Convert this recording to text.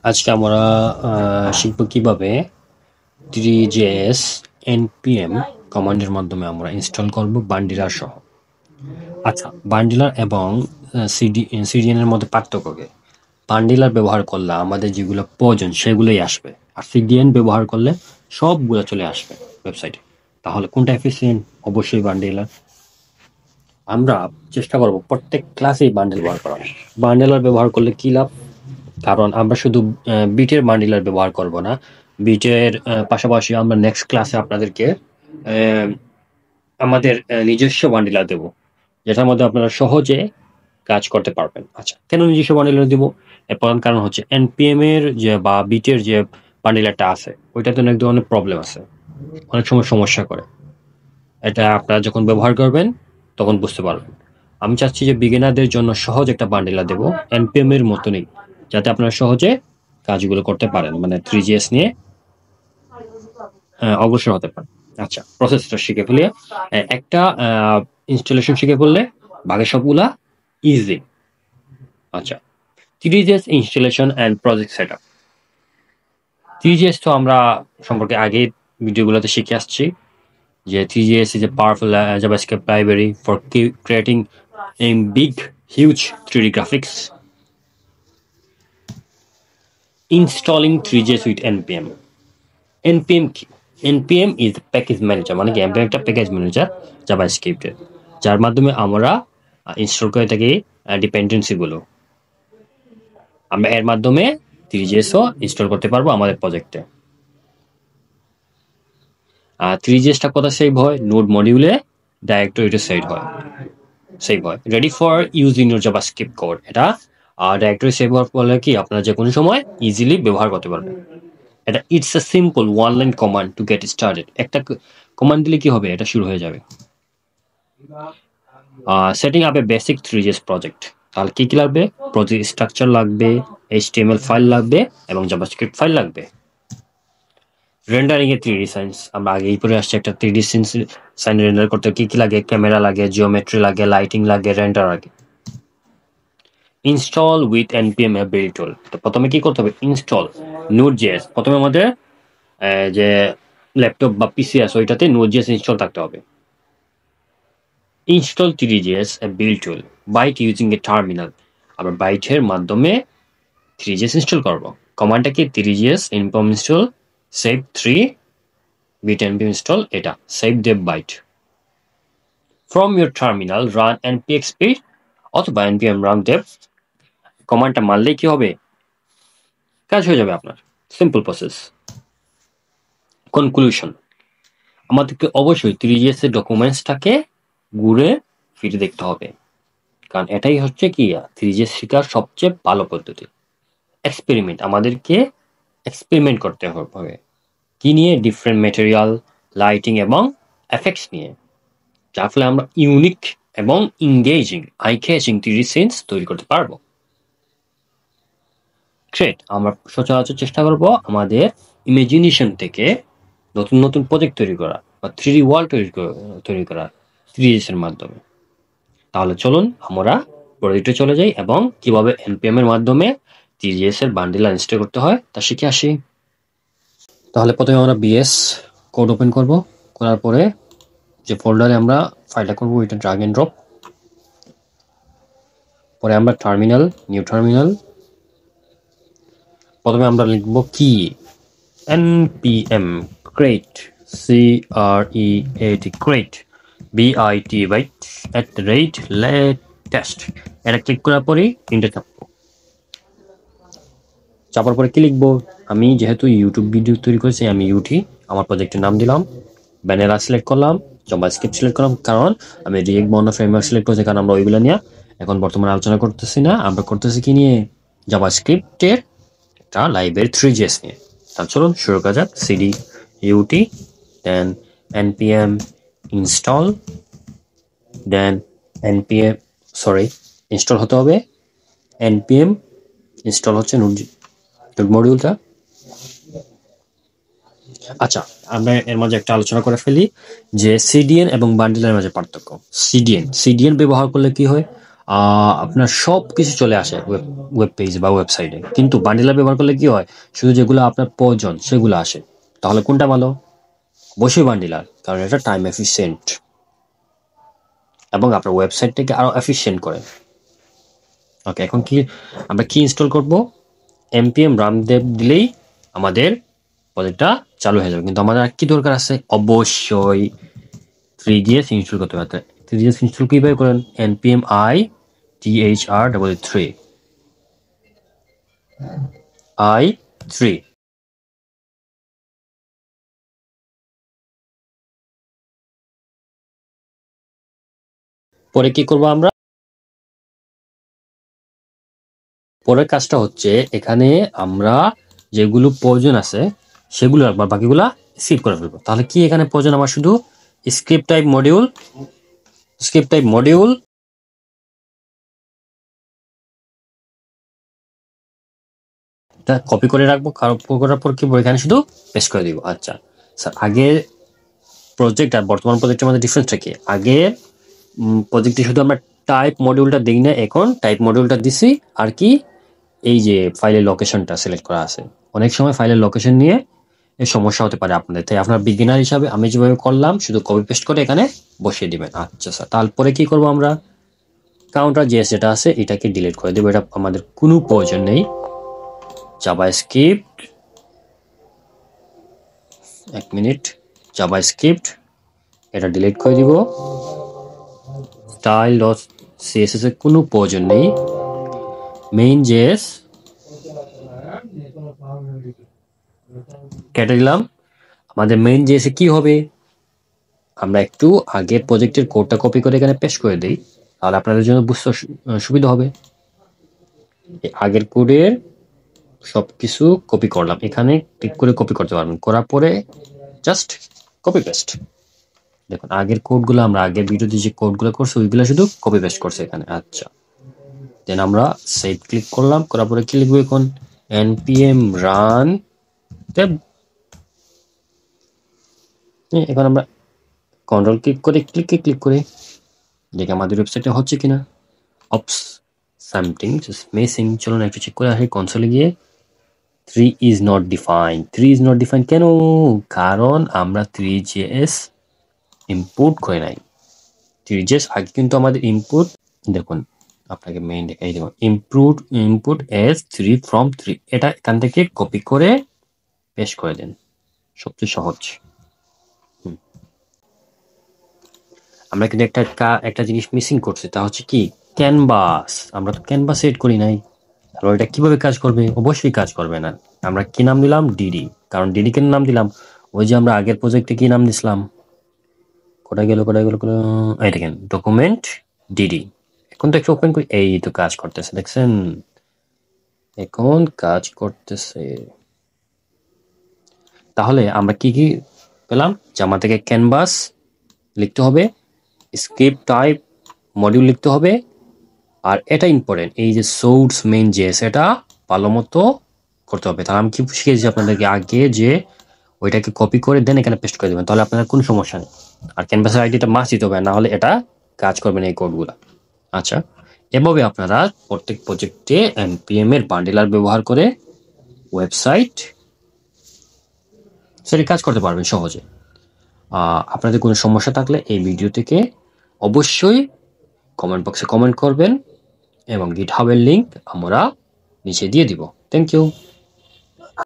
আজকে আমরা শিখব কিভাবে 3JS npm কমান্ডের মাধ্যমে আমরা ইনস্টল করব বান্ডিলার সহ। আচ্ছা, বান্ডিলার এবং সিডিএন এর মধ্যে পার্থক্য কি? বান্ডিলার ব্যবহার করলে আমাদের যেগুলো প্রয়োজন সেগুলোই আসবে, আর সিডিএন ব্যবহার করলে সবগুলো চলে আসবে ওয়েবসাইটে। তাহলে কোনটা এফিসিয়েন্ট? অবশ্যই বান্ডিলার। আমরা চেষ্টা করব প্রত্যেক ক্লাসেই বান্ডেল ব্যবহার করা। বান্ডেলার ব্যবহার করলে কি লাভ? কারণ আমরা শুধু বিটের বান্ডিলার ব্যবহার করব না, বিটের পাশাপাশি আমরা নেক্সট ক্লাসে আপনাদেরকে আমাদের নিজস্ব বান্ডিলার দেব, যেটার মধ্যে আপনারা সহজে কাজ করতে পারবেন। আচ্ছা, কেন নিজস্ব বান্ডিলার দিব? এর প্রধান কারণ হচ্ছে এনপিএম এর যে বা বিটের যে বান্ডিলারটা আছে ওইটাতে অনেক ধরনের প্রবলেম আছে, অনেক সময় সমস্যা করে। এটা আপনারা যখন ব্যবহার করবেন তখন বুঝতে পারবেন। আমি চাচ্ছি যে বিগিনারদের জন্য সহজ একটা বান্ডিলার দেব, এনপিএম এর মতনই, যাতে আপনারা সহজে কাজগুলো করতে পারেন, মানে 3GS নিয়ে অগ্রসর হতে পারেন। আচ্ছা, প্রসেসটা শিখে ফেলে একটা ইনস্টলেশন শিখে ফেললে বাকি সবগুলা ইজি। আচ্ছা, 3GS installation and project setup. 3GS তো আমরা সম্পর্কে আগে ভিডিওগুলোতে শিখে আসছি যে 3GS is a powerful JavaScript library for creating a big, huge 3D graphics. Installing 3GS with npm. npm কি? npm is the package manager, মানে কি npm একটা প্যাকেজ ম্যানেজার জাভাস্ক্রিপ্ট এর, যার মাধ্যমে আমরা ইনস্টল করে থাকি ডিপেন্ডেন্সি গুলো। আমরা এর মাধ্যমে 3GS ও ইনস্টল করতে পারবো আমাদের প্রজেক্টে। 3GS টা কোথায় সেভ হয়? নোড মডিউলে ডাইরেক্টরিতে সেভ হয় ready for use in your JavaScript code. এটা ডাইরেক্টরি সেভ হওয়ার ফলে কি আপনারা যে কোনো সময় ইজিলি ব্যবহার করতে পারবেন। এটা it's a simple one line command to get started. একটা কমান্ড দিলে কি হবে? এটা শুরু হয়ে যাবে। সেটিং আপ এ বেসিক 3GS প্রজেক্ট। তাহলে কি কি লাগবে? প্রজেক্ট স্ট্রাকচার লাগবে, HTML ফাইল লাগবে এবং জাভাস্ক্রিপ্ট ফাইল লাগবে। রেন্ডারিং এ 3D সাইন্স, আমরা আগেই পরে আসছি একটা 3D সাইন রেন্ডার করতে কি কি লাগে? ক্যামেরা লাগে, জিওমেট্রি লাগে, লাইটিং লাগে, রেন্ডার লাগে। ইনস্টল উইথ npm বিল্ড টুল। তো প্রথমে কি করতে হবে? Install Node.js। প্রথমে আমাদের যে ল্যাপটপ বা পিসি আছে ওইটাতে Node.js ইনস্টল থাকতে হবে। Install 3GS build tool byte using a terminal. আমরা বাইটের মাধ্যমে 3GS ইনস্টল করব। কমান্ডটা কি? 3GS npm install save 3 bit npm install, এটা save dev byte from your terminal run npx speed অথবা npm run dev। কমান্ডটা মারলেই কি হবে? কাজ হয়ে যাবে আপনার। Simple process. কনক্লুশন, আমাদেরকে অবশ্যই 3GS এর ডকুমেন্টসটাকে ঘুরে ফিরে দেখতে হবে, কারণ এটাই হচ্ছে কি 3GS শেখার সবচেয়ে ভালো পদ্ধতি। এক্সপেরিমেন্ট, আমাদেরকে এক্সপেরিমেন্ট করতে হবে। কি নিয়ে? ডিফারেন্ট ম্যাটেরিয়াল, লাইটিং এবং এফেক্টস নিয়ে, যার ফলে আমরা ইউনিক এবং engaging, eye catching 3D scenes তৈরি করতে পারবো। গ্রেট। আমরা সচরাচর চেষ্টা করব আমাদের ইমাজিনেশন থেকে নতুন নতুন প্রজেক্ট তৈরি করা বা 3D ওয়ার্ল্ড তৈরি করা 3GS এর মাধ্যমে। তাহলে চলুন আমরা প্রজেক্টে চলে যাই এবং কিভাবে npm এর মাধ্যমে 3GS এর বান্ডিল ইনস্টল করতে হয় তা শিখে আসি। তাহলে প্রথমে আমরা বিএস কোড ওপেন করব, করার পরে যে ফোল্ডারে আমরা ফাইলটা করব ওইটা ড্রাগ এন্ড ড্রপ। পরে আমরা টার্মিনাল, নিউ টার্মিনাল, প্রথমে আমরা লিখব কি npm create create bit@latest। এটা ক্লিক করার পরে এন্টার চাপবো। চাপার পরে কি লিখবো? আমি যেহেতু ইউটিউব ভিডিও তৈরি করেছি, আমি ইউটি আমার প্রজেক্টের নাম দিলাম, ব্যানারা সিলেক্ট করলাম, জাভাস্ক্রিপ্ট সিলেক্ট করলাম, কারণ আমি রিয়েক্ট বর্ণ ফ্রেমওয়ার্ক সিলেক্ট করেছি, কারণ আমরা ওইগুলো নিয়ে এখন বর্তমানে আলোচনা করতেছি না। আমরা করতেছি কি নিয়ে? জাভাস্ক্রিপ্টের একটা লাইব্রেরি 3GS নিয়ে। তাহলে চলুন শুরু করা যাক। সিডি ইউটি দেন npm install দেন npm ইনস্টল হতে হবে। npm ইনস্টল হচ্ছে নোড মডিউলটা। আচ্ছা, আমরা এর মাঝে একটা আলোচনা করে ফেলি যে সিডিএন এবং বান্ডিলের মাঝে পার্থক্য। সিডিএন ব্যবহার করলে কি হয়? আপনার সব কিছু চলে আসে ওয়েব পেজ বা ওয়েবসাইটে। কিন্তু বান্ডিলার ব্যবহার করলে কি হয়, শুধু যেগুলো আপনার প্রয়োজন সেগুলো আসে। তাহলে কোনটা ভালো? অবশ্যই বান্ডিলার, কারণ এটা টাইম এফিসিয়েন্ট এবং আপনার ওয়েবসাইটটাকে আরো এফিসিয়েন্ট করে। ওকে, এখন কি আমরা কি ইনস্টল করব? npm রামদেব দিলেই আমাদের প্রজেক্টটা চালু হয়ে যাবে। কিন্তু আমাদের আর কি দরকার আছে? অবশ্যই 3gs ইনস্টল করতে হবে। 3gs ইনস্টল কিভাবে করেন? npm i thr3 পরে কি করব আমরা? পরের কাজটা হচ্ছে এখানে আমরা যেগুলো প্রয়োজন আছে সেগুলো রাখবো, বাকিগুলা স্কিপ করে ফেলবো। তাহলে কি এখানে প্রয়োজন আমার? শুধু স্ক্রিপ্ট টাইপ মডিউল টা কপি করে রাখবো, কপি করার পর কি এখানে শুধু পেস্ট করে দিব। আচ্ছা স্যার, আগের প্রজেক্ট আর বর্তমান প্রজেক্টের মধ্যে ডিফারেন্সটা কি? আগে প্রজেক্টে শুধু আমরা টাইপ মডিউলটা দিই না, এখন টাইপ মডিউলটা দিছি আর কি এই যে ফাইলের লোকেশনটা সিলেক্ট করা আছে। অনেক সময় ফাইলের লোকেশন নিয়ে এই সমস্যা হতে পারে আপনাদের, তাই আপনার বিগিনার হিসাবে আমি যেভাবে করলাম শুধু কপি পেস্ট করে এখানে বসিয়ে দিবেন। আচ্ছা স্যার, তারপরে কি করব আমরা? কাউন্টার জেএস যেটা আছে এটাকে ডিলিট করে দেবো, এটা আমাদের কোনো প্রয়োজন নেই। জাভাস্ক্রিপ্ট, এক মিনিট, জাভাস্ক্রিপ্ট এটা ডিলিট করে দিব। স্টাইল ডট সিএসএস এর কোনো প্রয়োজন নেই। মেইন জেএস কেটে দিলাম। আমাদের মেইন জেএস এ কি হবে? আমরা একটু আগের প্রজেক্টের কোডটা কপি করে এখানে পেস্ট করে দেই, তাহলে আপনাদের জন্য বুঝতে সুবিধা হবে। আগের কোডের সবকিছু কপি করলাম, এখানে ক্লিক করে কপি করতে পারবেন, করার পরে জাস্ট কপি পেস্ট। দেখুন আগের কোডগুলো, আমরা আগের ভিডিওতে যে কোডগুলো করছি ওইগুলো শুধু কপি পেস্ট করছে এখানে। আচ্ছা, দেন আমরা সেভ ক্লিক করলাম, করার পরে কি লিখবো এখন? npm run tab। এখন আমরা কন্ট্রোল ক্লিক করে দেখি আমাদের ওয়েবসাইটে হচ্ছে কিনা। Oops, something just missing. চলুন একটু চেক করে আসি কনসোলে গিয়ে। 3 is not defined কেন? কারণ আমরা 3js ইম্পোর্ট করে নাই। 3js আগে কিন্তু আমাদের ইনপুট, দেখুন আপনাকে মেইন দেখাই দেব, ইনপুট এস 3 from 3, এটা এখান থেকে কপি করে পেস্ট করে দেন, সবচেয়ে সহজ। আমরা কিন্তু একটা জিনিস মিসিং করছি, তা হচ্ছে কি? ক্যানভাস। আমরা তো ক্যানভাস সেট করি নাই, তাহলে এটা কিভাবে কাজ করবে? অবশ্যই কাজ করবে না। আমরা কি নাম দিলাম? ডিডি। কারণ ডিডি কেন নাম দিলাম? ওই যে আমরা আগের প্রজেক্টে কি নাম দিছিলাম? কোথায় গেল? এই দেখেন ডকুমেন্ট ডিডি। এখন তো একটু ওপেন করি, এই তো কাজ করতেছে, দেখছেন? এখন কাজ করতেছে। তাহলে আমরা কি কি পেলাম? যে আমাদেরকে ক্যানভাস লিখতে হবে, স্ক্রিপ্ট টাইপ মডিউল লিখতে হবে, আর এটা ইম্পর্টেন্ট, এই যে সোর্স মেইন জেএস এটা ভালো মতো করতে হবে। তাহলে আমি কি শিখেছি আপনাদেরকে আগে, যে ওইটাকে কপি করে দেন এখানে পেস্ট করে দেবেন, তাহলে আপনার কোনো সমস্যা নেই। আর ক্যানভাসের আইডিটা মাস্ট দিতে হবে, না হলে এটা কাজ করবে না এই কোডগুলো। আচ্ছা, এভাবে আপনারা প্রত্যেক প্রজেক্টে npm এর বান্ডিলার ব্যবহার করে ওয়েবসাইট সেটি কাজ করতে পারবেন সহজে। আপনাদের কোনো সমস্যা থাকলে এই ভিডিও থেকে অবশ্যই কমেন্ট বক্সে কমেন্ট করবেন এবং গিটহাবের লিংক আমরা নিচে দিয়ে দিব। Thank you.